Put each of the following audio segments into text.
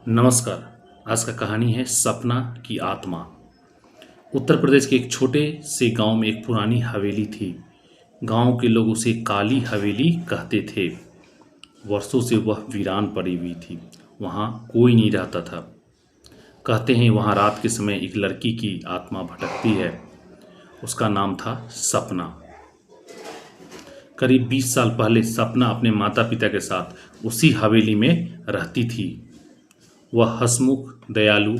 नमस्कार। आज का कहानी है सपना की आत्मा। उत्तर प्रदेश के एक छोटे से गांव में एक पुरानी हवेली थी। गांव के लोग उसे काली हवेली कहते थे। वर्षों से वह वीरान पड़ी हुई थी। वहां कोई नहीं रहता था। कहते हैं वहां रात के समय एक लड़की की आत्मा भटकती है। उसका नाम था सपना। करीब 20 साल पहले सपना अपने माता पिता के साथ उसी हवेली में रहती थी। वह हंसमुख, दयालु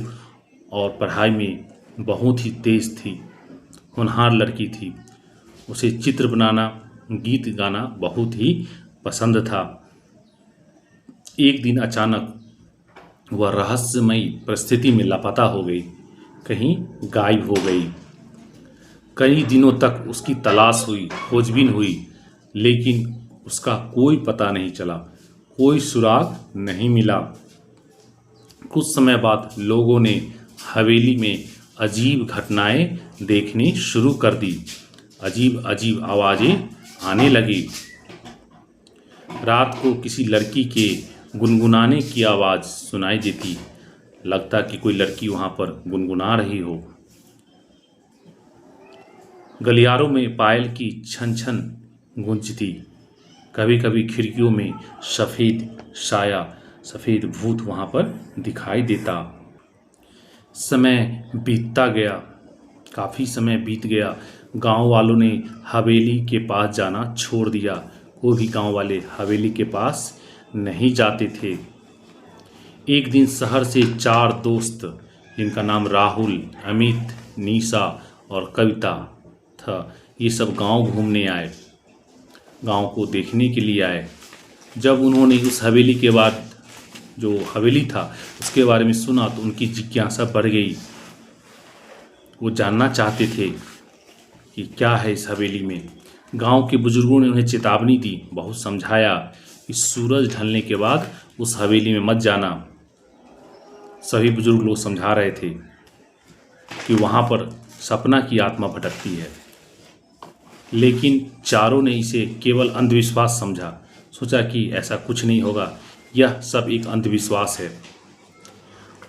और पढ़ाई में बहुत ही तेज थी। होनहार लड़की थी। उसे चित्र बनाना, गीत गाना बहुत ही पसंद था। एक दिन अचानक वह रहस्यमयी परिस्थिति में लापता हो गई, कहीं गायब हो गई। कई दिनों तक उसकी तलाश हुई, खोजबीन हुई, लेकिन उसका कोई पता नहीं चला, कोई सुराग नहीं मिला। कुछ समय बाद लोगों ने हवेली में अजीब घटनाएं देखनी शुरू कर दी। अजीब अजीब आवाज़ें आने लगी। रात को किसी लड़की के गुनगुनाने की आवाज़ सुनाई देती। लगता कि कोई लड़की वहाँ पर गुनगुना रही हो। गलियारों में पायल की छन छन गूंजती। कभी कभी खिड़कियों में सफ़ेद साया, सफ़ेद भूत वहाँ पर दिखाई देता। समय बीतता गया, काफ़ी समय बीत गया। गांव वालों ने हवेली के पास जाना छोड़ दिया। कोई भी गांव वाले हवेली के पास नहीं जाते थे। एक दिन शहर से 4 दोस्त, जिनका नाम राहुल, अमित, निशा और कविता था, ये सब गांव घूमने आए, गांव को देखने के लिए आए। जब उन्होंने उस हवेली के बाद जो हवेली था उसके बारे में सुना तो उनकी जिज्ञासा बढ़ गई। वो जानना चाहते थे कि क्या है इस हवेली में। गांव के बुजुर्गों ने उन्हें चेतावनी दी, बहुत समझाया कि सूरज ढलने के बाद उस हवेली में मत जाना। सभी बुजुर्ग लोग समझा रहे थे कि वहाँ पर सपना की आत्मा भटकती है। लेकिन चारों ने इसे केवल अंधविश्वास समझा। सोचा कि ऐसा कुछ नहीं होगा, यह सब एक अंधविश्वास है।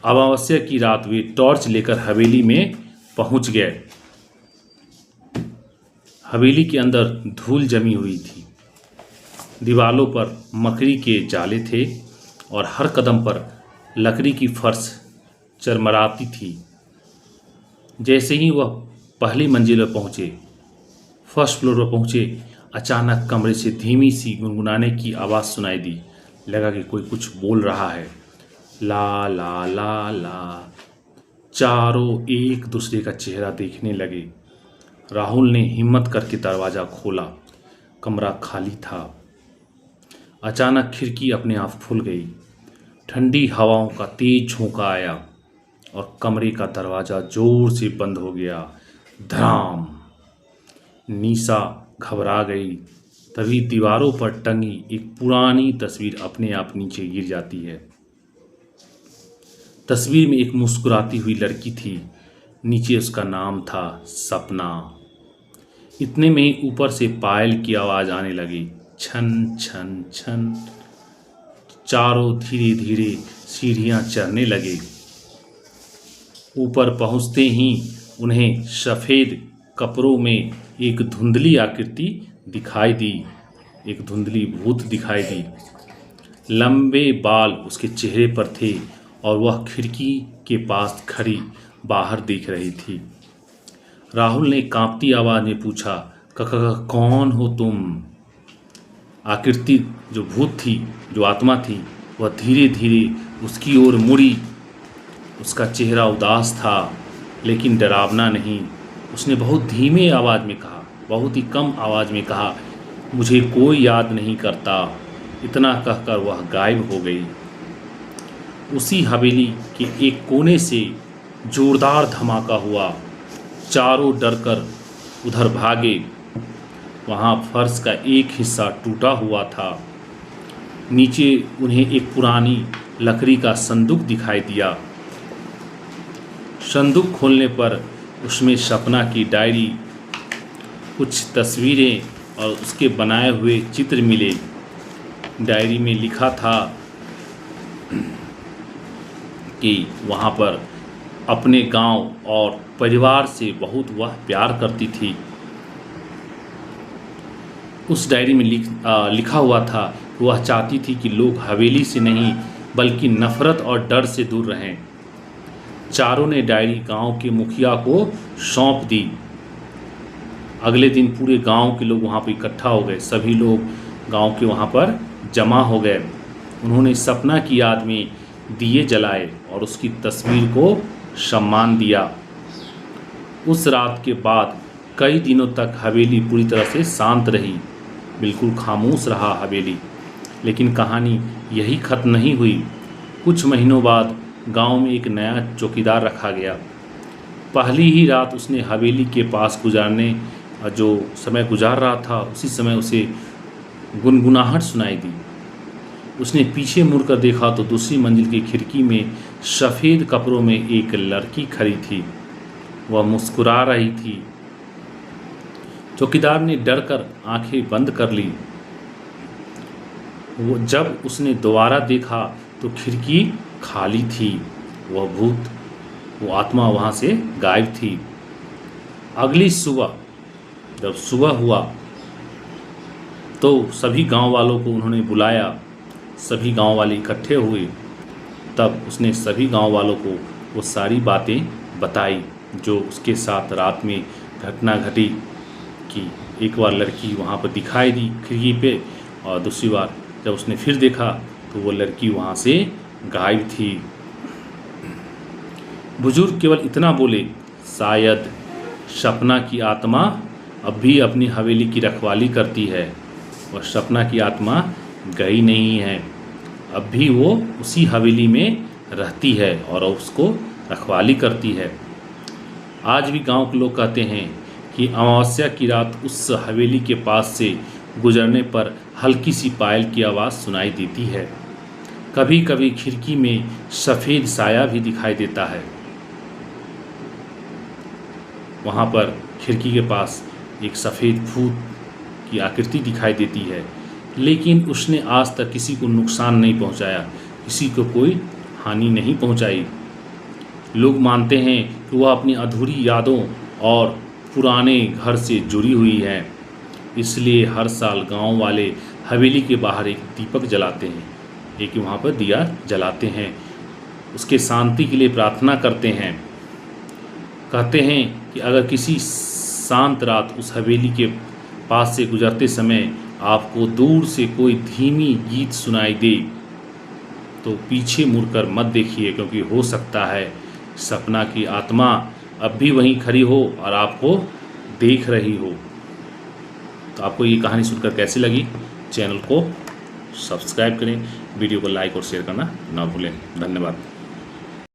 अमावस्या की रात वे टॉर्च लेकर हवेली में पहुंच गए। हवेली के अंदर धूल जमी हुई थी। दीवालों पर मकड़ी के जाले थे और हर कदम पर लकड़ी की फर्श चरमराती थी। जैसे ही वह पहली मंजिल पर पहुंचे, फर्स्ट फ्लोर पर पहुंचे, अचानक कमरे से धीमी सी गुनगुनाने की आवाज़ सुनाई दी। लगा कि कोई कुछ बोल रहा है, ला ला ला ला। चारों एक दूसरे का चेहरा देखने लगे। राहुल ने हिम्मत करके दरवाज़ा खोला। कमरा खाली था। अचानक खिड़की अपने आप खुल गई। ठंडी हवाओं का तेज झोंका आया और कमरे का दरवाज़ा जोर से बंद हो गया। धड़ाम। निशा घबरा गई। तभी दीवारों पर टंगी एक पुरानी तस्वीर अपने आप नीचे गिर जाती है। तस्वीर में एक मुस्कुराती हुई लड़की थी। नीचे उसका नाम था सपना। इतने में ही ऊपर से पायल की आवाज़ आने लगी, छन छन छन। चारों धीरे धीरे सीढ़ियाँ चढ़ने लगे। ऊपर पहुँचते ही उन्हें सफ़ेद कपड़ों में एक धुंधली आकृति दिखाई दी, एक धुंधली भूत दिखाई दी। लंबे बाल उसके चेहरे पर थे और वह खिड़की के पास खड़ी बाहर देख रही थी। राहुल ने कांपती आवाज़ में पूछा, काका कौन हो तुम? आकृति जो भूत थी, जो आत्मा थी, वह धीरे धीरे उसकी ओर मुड़ी। उसका चेहरा उदास था लेकिन डरावना नहीं। उसने बहुत धीमे आवाज़ में कहा, बहुत ही कम आवाज़ में कहा, मुझे कोई याद नहीं करता। इतना कहकर वह गायब हो गई। उसी हवेली के एक कोने से जोरदार धमाका हुआ। चारों डरकर उधर भागे। वहाँ फर्श का एक हिस्सा टूटा हुआ था। नीचे उन्हें एक पुरानी लकड़ी का संदूक दिखाई दिया। संदूक खोलने पर उसमें सपना की डायरी, कुछ तस्वीरें और उसके बनाए हुए चित्र मिले। डायरी में लिखा था, कि वहाँ पर अपने गांव और परिवार से बहुत वह प्यार करती थी। उस डायरी में लिखा हुआ था कि वह चाहती थी कि लोग हवेली से नहीं बल्कि नफरत और डर से दूर रहें। चारों ने डायरी गांव के मुखिया को सौंप दी। अगले दिन पूरे गांव के लोग वहां पर इकट्ठा हो गए। सभी लोग गांव के वहां पर जमा हो गए। उन्होंने सपना की याद में दिए जलाए और उसकी तस्वीर को सम्मान दिया। उस रात के बाद कई दिनों तक हवेली पूरी तरह से शांत रही। बिल्कुल खामोश रहा हवेली। लेकिन कहानी यही खत्म नहीं हुई। कुछ महीनों बाद गांव में एक नया चौकीदार रखा गया। पहली ही रात उसने हवेली के पास जो समय गुजार रहा था उसी समय उसे गुनगुनाहट सुनाई दी। उसने पीछे मुड़कर देखा तो दूसरी मंजिल की खिड़की में सफ़ेद कपड़ों में एक लड़की खड़ी थी। वह मुस्कुरा रही थी। चौकीदार ने डरकर आंखें बंद कर ली। जब उसने दोबारा देखा तो खिड़की खाली थी। वो आत्मा वहाँ से गायब थी। अगली सुबह जब सुबह हुआ तो सभी गांव वालों को उन्होंने बुलाया। सभी गांव वाले इकट्ठे हुए। तब उसने सभी गांव वालों को वो सारी बातें बताई जो उसके साथ रात में घटना घटी कि एक बार लड़की वहाँ पर दिखाई दी खिड़की पे और दूसरी बार जब उसने फिर देखा तो वो लड़की वहाँ से गायब थी। बुजुर्ग केवल इतना बोले, शायद सपना की आत्मा अब भी अपनी हवेली की रखवाली करती है और सपना की आत्मा गई नहीं है। अब भी वो उसी हवेली में रहती है और उसको रखवाली करती है। आज भी गांव के लोग कहते हैं कि अमावस्या की रात उस हवेली के पास से गुजरने पर हल्की सी पायल की आवाज़ सुनाई देती है। कभी कभी खिड़की में सफ़ेद साया भी दिखाई देता है। वहाँ पर खिड़की के पास एक सफ़ेद भूत की आकृति दिखाई देती है, लेकिन उसने आज तक किसी को नुकसान नहीं पहुँचाया, किसी को कोई हानि नहीं पहुँचाई। लोग मानते हैं कि वह अपनी अधूरी यादों और पुराने घर से जुड़ी हुई है। इसलिए हर साल गांव वाले हवेली के बाहर एक दीपक जलाते हैं, एक वहाँ पर दिया जलाते हैं, उसके शांति के लिए प्रार्थना करते हैं। कहते हैं कि अगर किसी शांत रात उस हवेली के पास से गुजरते समय आपको दूर से कोई धीमी गीत सुनाई दे तो पीछे मुड़कर मत देखिए, क्योंकि हो सकता है सपना की आत्मा अब भी वहीं खड़ी हो और आपको देख रही हो। तो आपको ये कहानी सुनकर कैसी लगी? चैनल को सब्सक्राइब करें, वीडियो को लाइक और शेयर करना ना भूलें। धन्यवाद।